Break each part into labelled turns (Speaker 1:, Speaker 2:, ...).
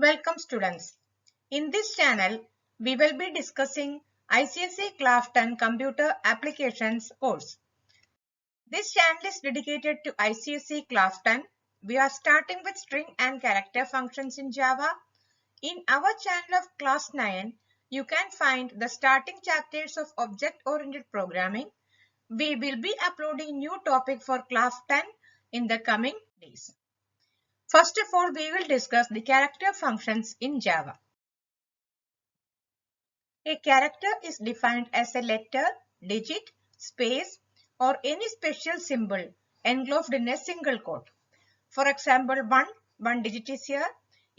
Speaker 1: Welcome students. In this channel, we will be discussing ICSE Class 10 Computer Applications course. This channel is dedicated to ICSE Class 10. We are starting with string and character functions in Java. In our channel of Class 9, you can find the starting chapters of object-oriented programming. We will be uploading new topic for Class 10 in the coming days. First of all, we will discuss the character functions in Java. A character is defined as a letter, digit, space, or any special symbol engulfed in a single quote. For example, one digit is here,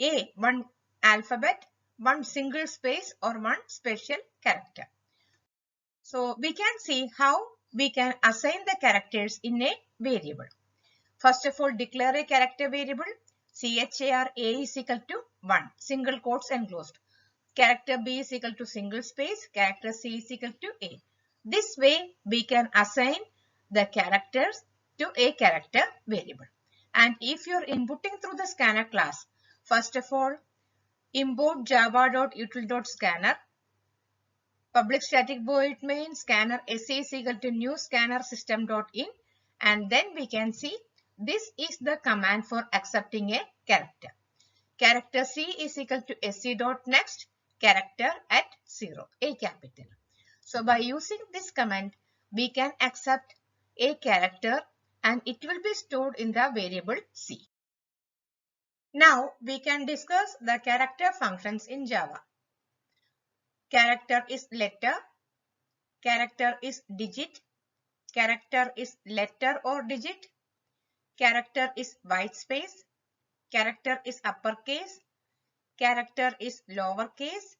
Speaker 1: A, one alphabet, one single space, or one special character. So we can see how we can assign the characters in a variable. First of all, declare a character variable. Char A is equal to 1, single quotes enclosed. Character B is equal to single space, character C is equal to A. This way we can assign the characters to a character variable. And if you are inputting through the scanner class, first of all, import java.util.scanner, public static void main scanner SC is equal to new scanner system.in, and then we can see this is the command for accepting a character. Character C is equal to sc.next, character at 0, a capital. So by using this command, we can accept a character and it will be stored in the variable C. Now we can discuss the character functions in Java. Character is letter, character is digit, character is letter or digit, character is white space, character is uppercase, character is lowercase,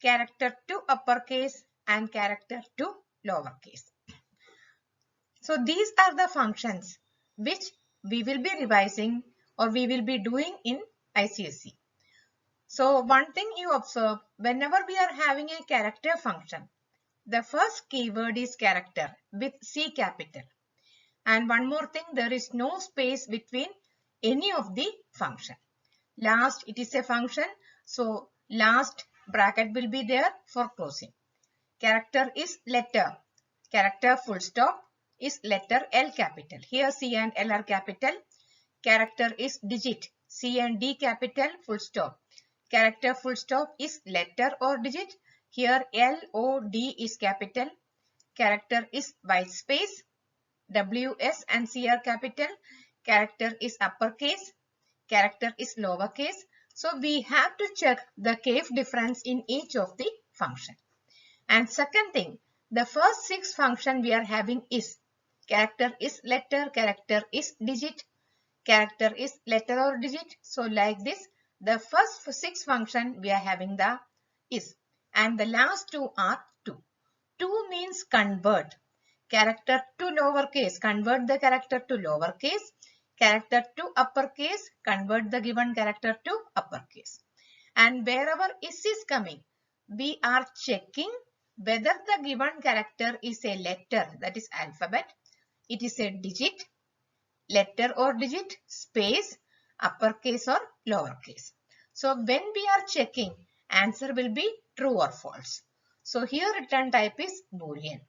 Speaker 1: character to uppercase, and character to lowercase. So these are the functions which we will be revising or we will be doing in ICSE. So one thing you observe, whenever we are having a character function, the first keyword is character with C capital. And one more thing, there is no space between any of the function. Last, it is a function, so last bracket will be there for closing. Character is letter. Character full stop is letter L capital. Here C and L are capital. Character is digit. C and D capital full stop. Character full stop is letter or digit. Here L, O, D is capital. Character is white space. W, S and C are capital. Character is uppercase. Character is lowercase. So we have to check the case difference in each of the function. And second thing, the first 6 function we are having is character is letter, character is digit, character is letter or digit. So like this, the first 6 function we are having the is, and the last 2 are to. To means convert. Character to lowercase, convert the character to lowercase. Character to uppercase, convert the given character to uppercase. And wherever is coming, we are checking whether the given character is a letter, that is alphabet, it is a digit, letter or digit, space, uppercase or lowercase. So when we are checking, answer will be true or false. So here return type is Boolean.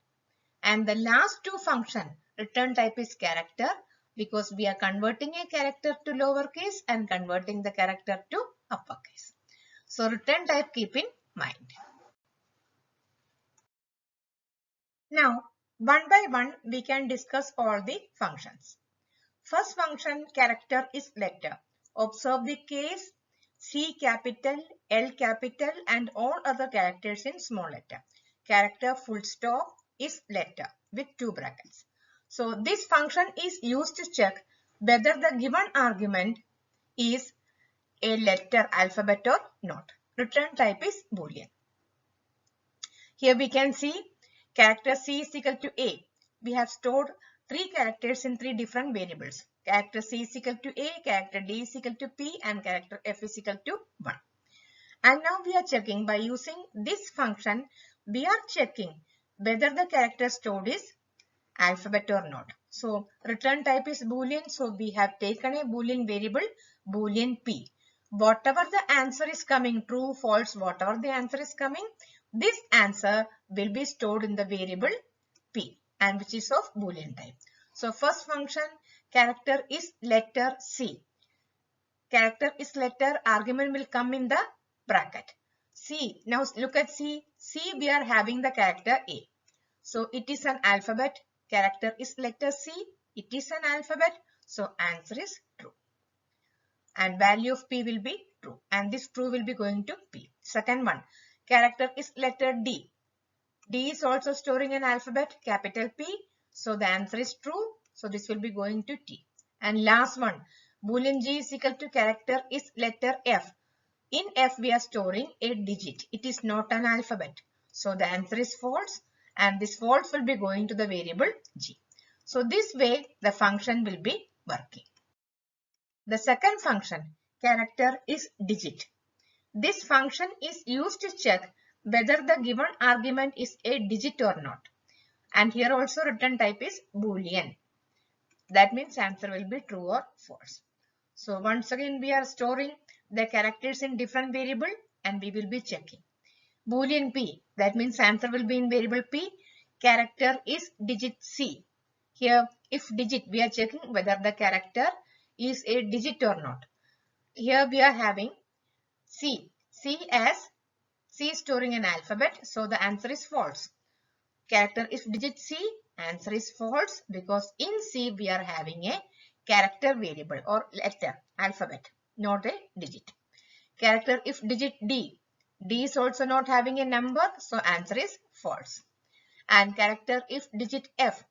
Speaker 1: And the last 2 function, return type is character, because we are converting a character to lowercase and converting the character to uppercase. So return type keep in mind. Now one by one we can discuss all the functions. First function, character is letter. Observe the case C capital, L capital and all other characters in small letter. Character full stop is letter with 2 brackets. So this function is used to check whether the given argument is a letter, alphabet or not. Return type is Boolean. Here we can see character C is equal to A. We have stored 3 characters in 3 different variables. Character C is equal to A, character D is equal to P and character F is equal to 1. And now we are checking by using this function, we are checking whether the character stored is alphabet or not. So return type is Boolean. So we have taken a Boolean variable, Boolean P. whatever the answer is coming, true, false, whatever the answer is coming, this answer will be stored in the variable P, and which is of Boolean type. So first function, character is letter C. Character is letter, argument will come in the bracket. C, now look at C. C, we are having the character A. So it is an alphabet, character is letter C. It is an alphabet, so answer is true. And value of P will be true, and this true will be going to P. Second one, character is letter D. D is also storing an alphabet, capital P, so the answer is true, so this will be going to T. And last one, Boolean G is equal to character is letter F. In F we are storing a digit, it is not an alphabet, so the answer is false, and this false will be going to the variable G. So this way the function will be working. The second function, character is digit. This function is used to check whether the given argument is a digit or not. And here also return type is Boolean. That means answer will be true or false. So once again we are storing the characters in different variable and we will be checking. Boolean P, that means answer will be in variable P. Character is digit C. Here if digit, we are checking whether the character is a digit or not. Here we are having C. C as C is storing an alphabet, so the answer is false. Character is digit C, answer is false because in C we are having a character variable or letter, alphabet, not a digit. Character if digit D. D is also not having a number, so answer is false. And character if digit F.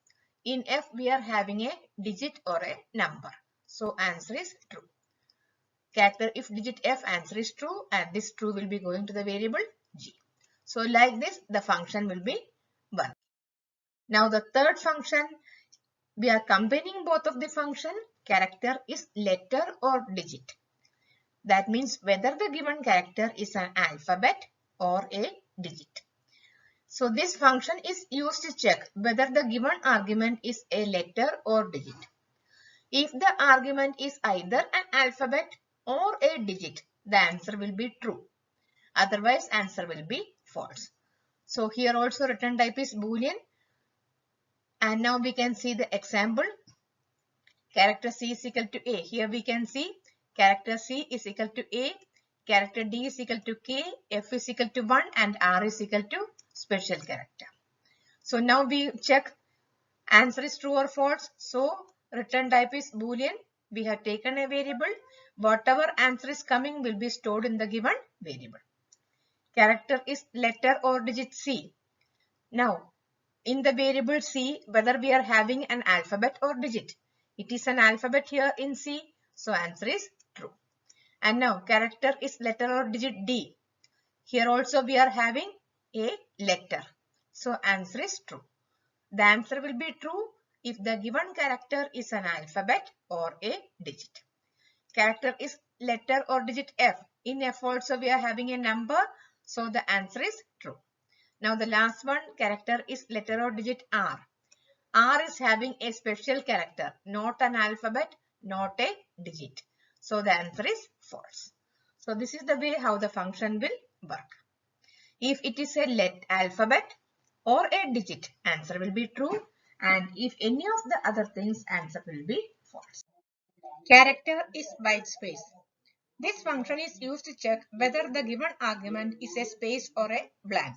Speaker 1: In F we are having a digit or a number, so answer is true. Character if digit F, answer is true, and this true will be going to the variable G. So like this the function will be working. Now the third function, we are combining both of the function, character is letter or digit. That means whether the given character is an alphabet or a digit. So this function is used to check whether the given argument is a letter or digit. If the argument is either an alphabet or a digit, the answer will be true. Otherwise, answer will be false. So here also return type is Boolean. And now we can see the example. Character C is equal to A. Here we can see character C is equal to A. Character D is equal to K. F is equal to 1 and R is equal to special character. So now we check answer is true or false. So return type is Boolean. We have taken a variable. Whatever answer is coming will be stored in the given variable. Character is letter or digit C. Now in the variable C, whether we are having an alphabet or digit. It is an alphabet here in C, so answer is true. And now character is letter or digit D. Here also we are having a letter, so answer is true. The answer will be true if the given character is an alphabet or a digit. Character is letter or digit F. In F also we are having a number, so the answer is true. Now the last one, character is letter or digit R. R is having a special character, not an alphabet, not a digit. So the answer is false. So this is the way how the function will work. If it is a alphabet or a digit, answer will be true. And if any of the other things, answer will be false. Character is white space. This function is used to check whether the given argument is a space or a blank.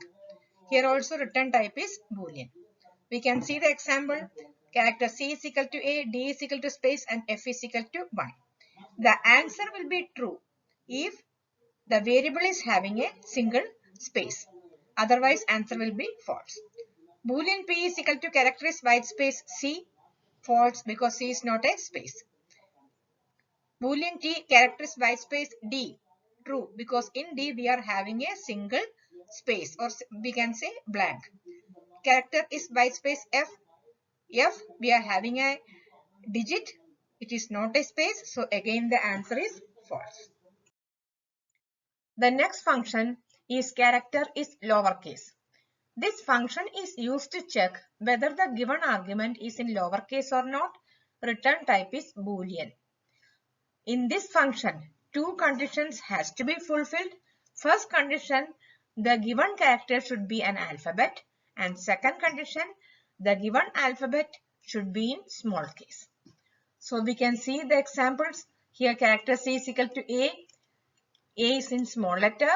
Speaker 1: Here also return type is Boolean. We can see the example. Character C is equal to A, D is equal to space and F is equal to 1. The answer will be true if the variable is having a single space. Otherwise answer will be false. Boolean P is equal to character is white space C. False because C is not a space. Boolean T, character is white space D. True because in D we are having a single space, or we can say blank. Character is white space F. F we are having a digit. It is not a space. So again the answer is false. The next function is character is lowercase. This function is used to check whether the given argument is in lowercase or not. Return type is Boolean. In this function, two conditions has to be fulfilled. First condition, the given character should be an alphabet, and second condition, the given alphabet should be in small case. So we can see the examples. Here character C is equal to A is in small letter,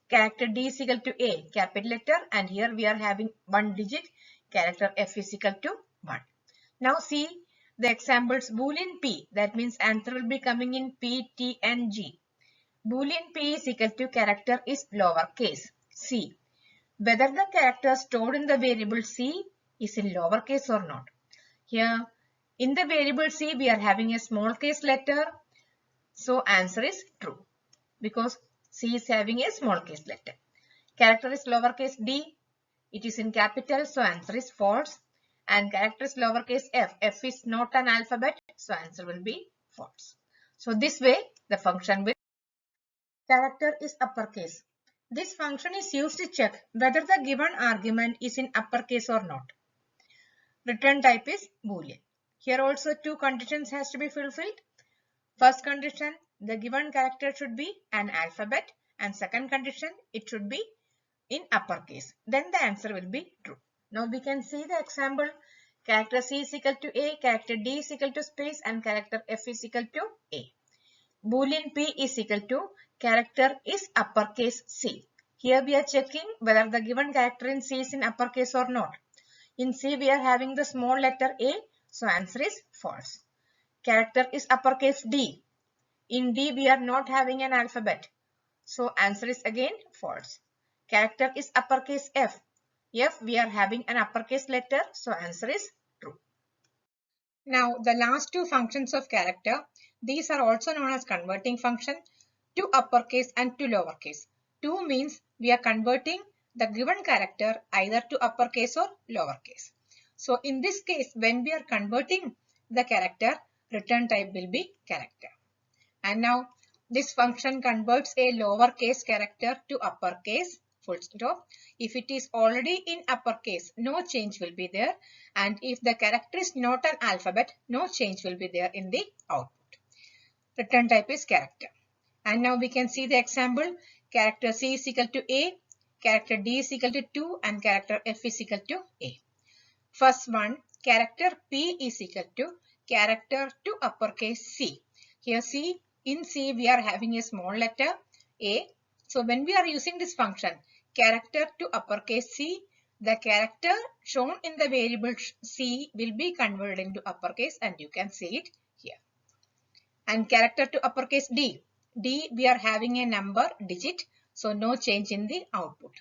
Speaker 1: character D is equal to A, capital letter, and here we are having one digit, character F is equal to 1. Now see the examples. Boolean P, that means answer will be coming in P, T and G. Boolean P is equal to character is lowercase c. Whether the character stored in the variable C is in lowercase or not. Here in the variable C we are having a small case letter, so answer is true because C is having a small case letter. Character is lowercase d, it is in capital, so answer is false. And character is lowercase f, f is not an alphabet, so answer will be false. So this way the function will. Character is uppercase. This function is used to check whether the given argument is in uppercase or not. Return type is Boolean. Here also two conditions has to be fulfilled. First condition, the given character should be an alphabet, and second condition, it should be in uppercase. Then the answer will be true. Now we can see the example. Character C is equal to A, character D is equal to space, and character F is equal to A. Boolean P is equal to character is uppercase C. Here we are checking whether the given character in C is in uppercase or not. In C we are having the small letter A, so answer is false. Character is uppercase D. In D we are not having an alphabet, so answer is again false. Character is uppercase F. F we are having an uppercase letter, so answer is true. Now the last two functions of character, these are also known as converting function, to uppercase and to lowercase. To means we are converting the given character either to uppercase or lowercase. So in this case, when we are converting the character, return type will be character. And now this function converts a lowercase character to uppercase, full stop. If it is already in uppercase, no change will be there. And if the character is not an alphabet, no change will be there in the output. Return type is character. And now we can see the example. Character C is equal to A, character D is equal to 2, and character F is equal to A. First one, character P is equal to character to uppercase C. Here C, in C we are having a small letter A. So when we are using this function, character to uppercase C, the character shown in the variable C will be converted into uppercase, and you can see it here. And character to uppercase D. D we are having a number digit, so no change in the output.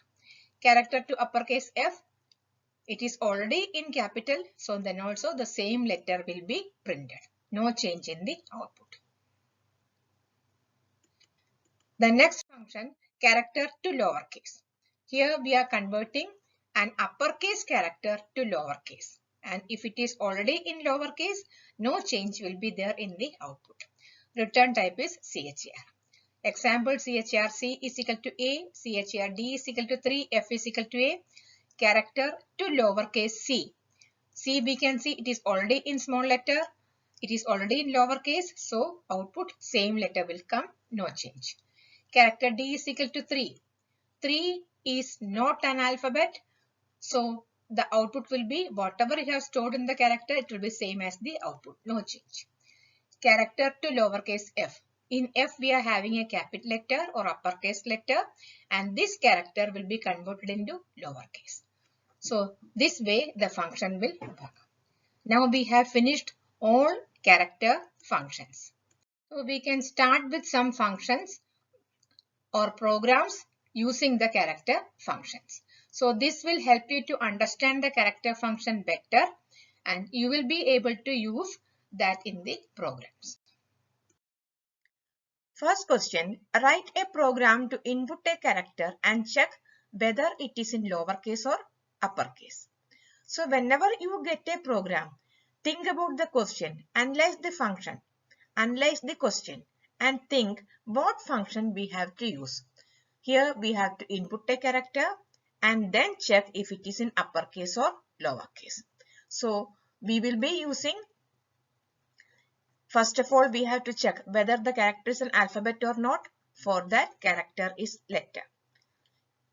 Speaker 1: Character to uppercase F, it is already in capital, so then also the same letter will be printed. No change in the output. The next function, character to lowercase. Here we are converting an uppercase character to lowercase. And if it is already in lowercase, no change will be there in the output. Return type is CHR. Example, CHR C is equal to A, CHR D is equal to 3, F is equal to A. Character to lowercase c. C we can see it is already in small letter. It is already in lowercase, so output same letter will come, no change. Character D is equal to 3. 3 is not an alphabet, so the output will be whatever you have stored in the character, it will be same as the output, no change. Character to lowercase f. In F we are having a capital letter or uppercase letter, and this character will be converted into lowercase. So this way the function will work. Now we have finished all character functions. So we can start with some functions or programs using the character functions. So this will help you to understand the character function better, and you will be able to use that in the programs. First question, write a program to input a character and check whether it is in lowercase or uppercase. So whenever you get a program, think about the question, analyze the function, analyze the question, and think what function we have to use. Here we have to input a character and then check if it is in uppercase or lowercase. So we will be using First of all, we have to check whether the character is an alphabet or not. For that, character is letter.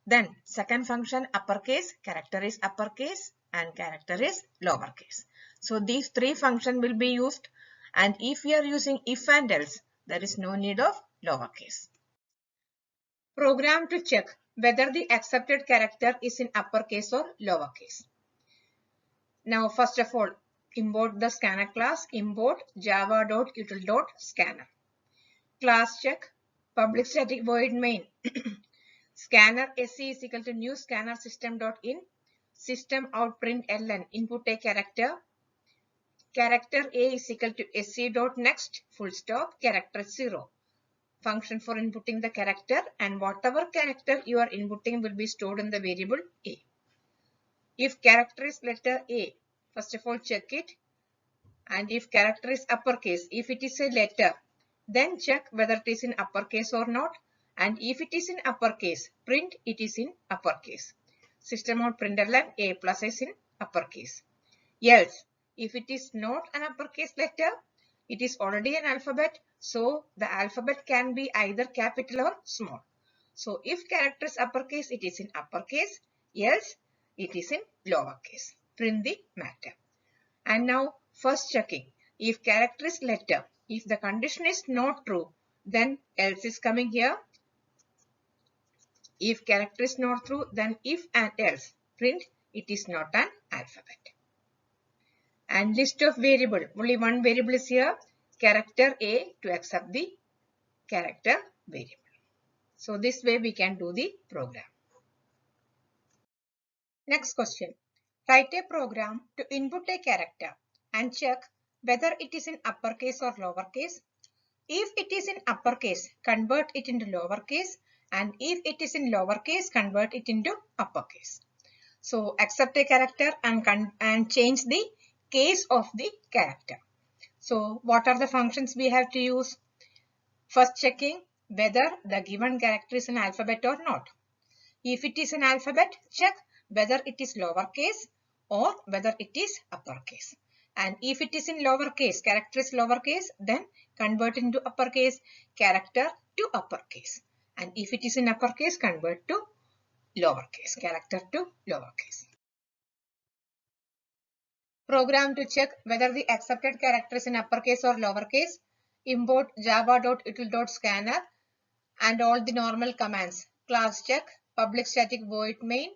Speaker 1: Then second function, uppercase, character is uppercase and character is lowercase. So these three functions will be used, and if we are using if and else, there is no need of lowercase. Program to check whether the accepted character is in uppercase or lowercase. Now first of all, import the scanner class, import java.util.scanner. Class check, public static void main. Scanner SC is equal to new scanner system.in, system out print ln, input a character. Character A is equal to sc.next, full stop, character 0. Function for inputting the character, and whatever character you are inputting will be stored in the variable A. If character is letter A, first of all check it, and if character is uppercase, if it is a letter, then check whether it is in uppercase or not, and if it is in uppercase, print it is in uppercase. System out println A plus is in uppercase. Else, if it is not an uppercase letter, it is already an alphabet, so the alphabet can be either capital or small. So if character is uppercase, it is in uppercase, else it is in lowercase. Print the matter. And now first checking, if character is letter, if the condition is not true, then else is coming here. If character is not true, then if and else, print it is not an alphabet. And list of variable, only one variable is here, character A, to accept the character variable. So this way we can do the program. Next question. Write a program to input a character and check whether it is in uppercase or lowercase. If it is in uppercase, convert it into lowercase, and if it is in lowercase, convert it into uppercase. So accept a character and change the case of the character. So what are the functions we have to use? First checking whether the given character is an alphabet or not. If it is an alphabet, check whether it is lowercase or whether it is uppercase. And if it is in lowercase, character is lowercase, then convert into uppercase, character to uppercase. And if it is in uppercase, convert to lowercase, character to lowercase. Program to check whether the accepted character is in uppercase or lowercase. Import java.util.scanner and all the normal commands. Class check, public static void main,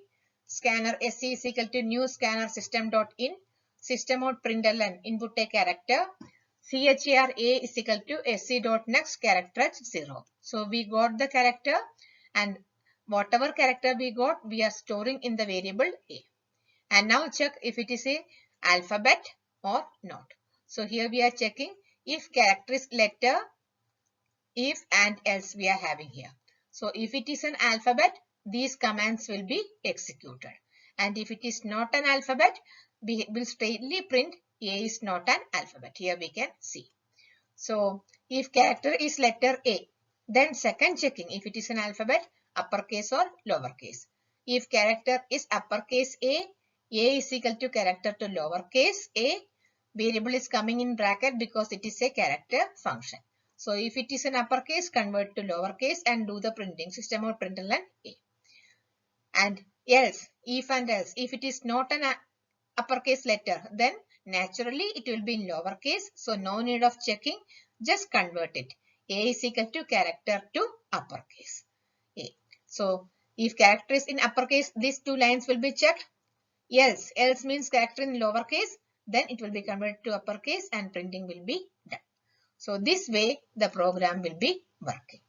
Speaker 1: scanner SC is equal to new scanner system.in, system out println, input a character, char A is equal to sc.next, character at 0. So we got the character, and whatever character we got, we are storing in the variable A. And now check if it is a alphabet or not. So here we are checking if character is letter, if and else we are having here. So if it is an alphabet, these commands will be executed. And if it is not an alphabet, we will straightly print A is not an alphabet. Here we can see. So if character is letter A, then second checking if it is an alphabet, uppercase or lowercase. If character is uppercase A is equal to character to lowercase a, variable is coming in bracket because it is a character function. So if it is an uppercase, convert to lowercase and do the printing, system out println A. And else, if and else, if it is not an uppercase letter, then naturally it will be in lowercase. So no need of checking, just convert it. A is equal to character to uppercase A. So if character is in uppercase, these two lines will be checked. Else means character in lowercase, then it will be converted to uppercase and printing will be done. So this way the program will be working.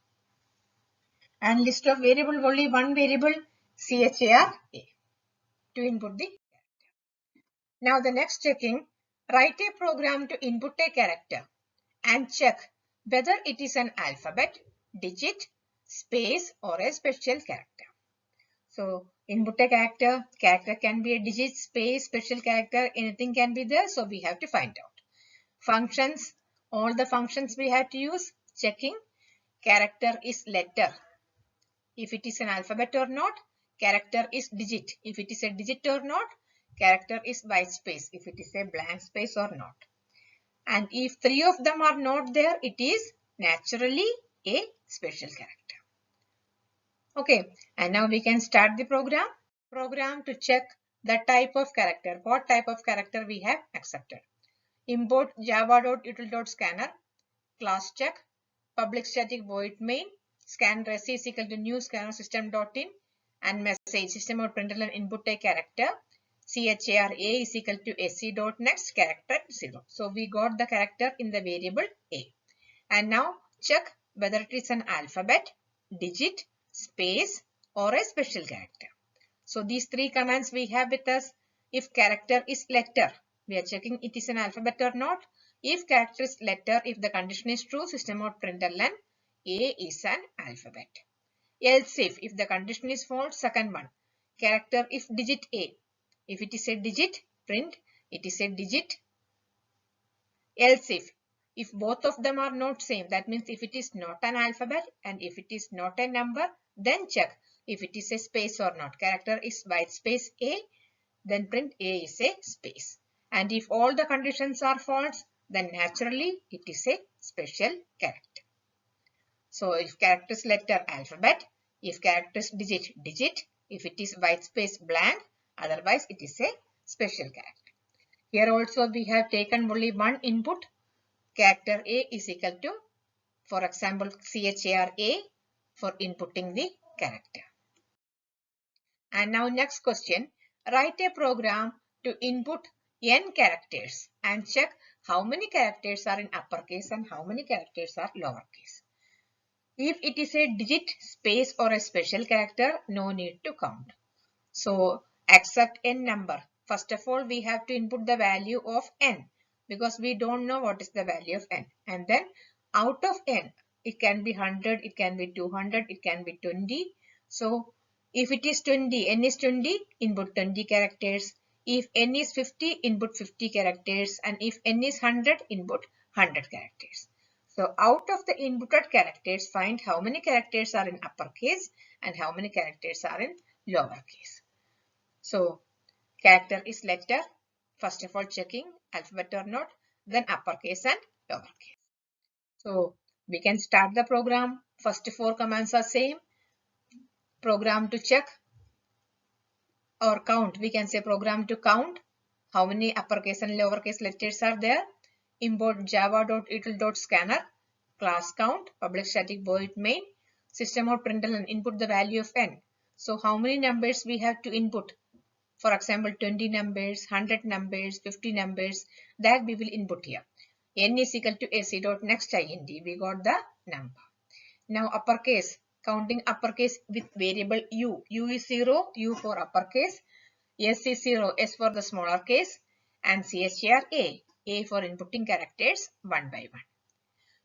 Speaker 1: And list of variable, only one variable, char A, to input the character. Now the next checking, write a program to input a character and check whether it is an alphabet, digit, space or a special character. So input a character, character can be a digit, space, special character, anything can be there. So we have to find out. Functions, all the functions we have to use, checking character is letter, if it is an alphabet or not, character is digit, if it is a digit or not, character is white space, if it is a blank space or not. And if 3 of them are not there, it is naturally a special character. Okay, and now we can start the program. Program to check the type of character. What type of character we have accepted. Import java.util.scanner, class check, public static void main, scan res is equal to new scanner system.in, and message system.println input a character, char a is equal to sc.next character 0. So we got the character in the variable a. And now check whether it is an alphabet, digit, space, or a special character. So these three commands we have with us. If character is letter, we are checking it is an alphabet or not. If character is letter, if the condition is true, system.println a is an alphabet. Else if the condition is false, second one, character if digit a. If it is a digit, print it is a digit. Else if both of them are not same, that means if it is not an alphabet and if it is not a number, then check if it is a space or not. Character is white space a, then print a is a space. And if all the conditions are false, then naturally it is a special character. So if character is letter, alphabet, if character is digit, digit, if it is white space, blank, otherwise it is a special character. Here also we have taken only one input. Character A is equal to, for example, char A for inputting the character. And now next question, write a program to input n characters and check how many characters are in uppercase and how many characters are lowercase. If it is a digit, space, or a special character, no need to count. So accept n number. First of all, we have to input the value of n because we don't know what is the value of n. And then out of n, it can be 100, it can be 200, it can be 20. So if it is 20, n is 20, input 20 characters. If n is 50, input 50 characters. And if n is 100, input 100 characters. So out of the inputted characters, find how many characters are in uppercase and how many characters are in lowercase. So character is letter. First of all, checking alphabet or not, then uppercase and lowercase. So we can start the program. First four commands are same. Program to check or count. We can say program to count how many uppercase and lowercase letters are there. Import java.util.scanner, class count, public static void main, system.println and input the value of n. So how many numbers we have to input? For example, 20 numbers, 100 numbers, 50 numbers, that we will input here. N is equal to ac.next int. We got the number. Now uppercase, counting uppercase with variable u. U is 0, u for uppercase. S is 0, S for the smaller case. And char A for inputting characters one by one.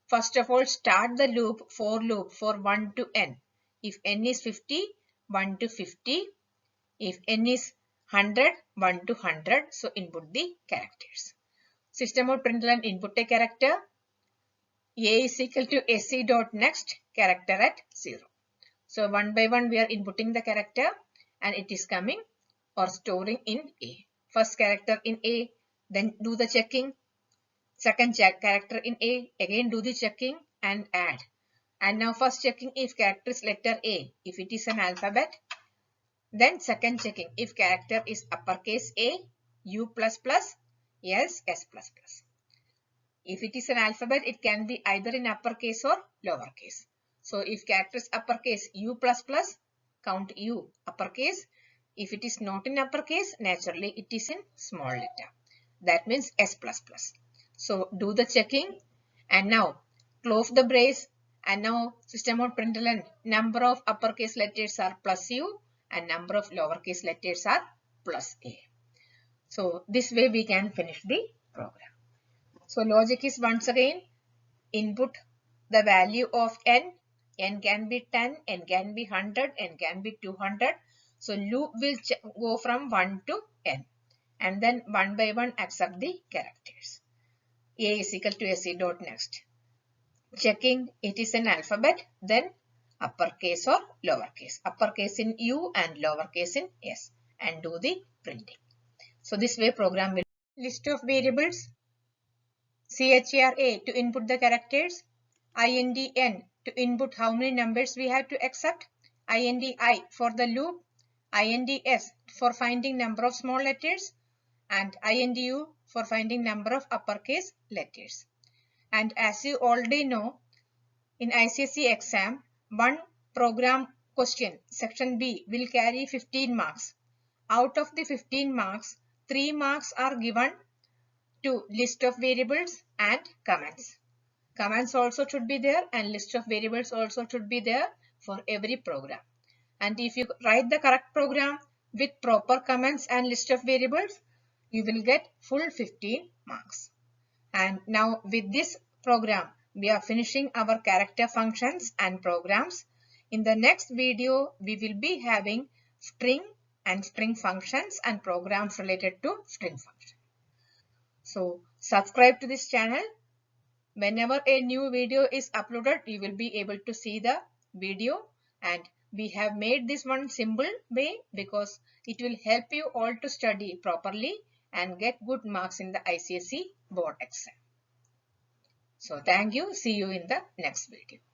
Speaker 1: First of all, start the loop, for loop for 1 to n. If n is 50, 1 to 50. If n is 100, 1 to 100. So input the characters. System.println input a character. A is equal to sc.next character at 0. So one by one we are inputting the character and it is coming or storing in A. First character in A, then do the checking. Second character in A, again do the checking and add. And now first checking if character is letter A, if it is an alphabet. Then second checking if character is uppercase A, U++, else S++. If it is an alphabet, it can be either in uppercase or lowercase. So if character is uppercase U++, count U uppercase. If it is not in uppercase, naturally it is in small letter. That means S++. So do the checking and now close the brace and now system.println number of uppercase letters are plus U and number of lowercase letters are plus A. So this way we can finish the program. So logic is once again input the value of n. N can be 10, n can be 100, n can be 200. So loop will go from 1 to n and then one by one accept the characters. A is equal to sc.next. Checking it is an alphabet, then uppercase or lowercase. Uppercase in U and lowercase in S and do the printing. So this way program will list of variables. CHAR-A to input the characters, IND-N to input how many numbers we have to accept, IND-I for the loop, IND-S for finding number of small letters, and IND-U for finding number of uppercase letters. And as you already know, in ICSE exam, one program question, section B, will carry 15 marks. Out of the 15 marks, 3 marks are given to list of variables and comments. Comments also should be there and list of variables also should be there for every program. And if you write the correct program with proper comments and list of variables, you will get full 15 marks. And now with this program, we are finishing our character functions and programs. In the next video, we will be having string and string functions and programs related to string functions. So subscribe to this channel. Whenever a new video is uploaded, you will be able to see the video, and we have made this one simple way because it will help you all to study properly and get good marks in the ICSE board exam. So thank you. See you in the next video.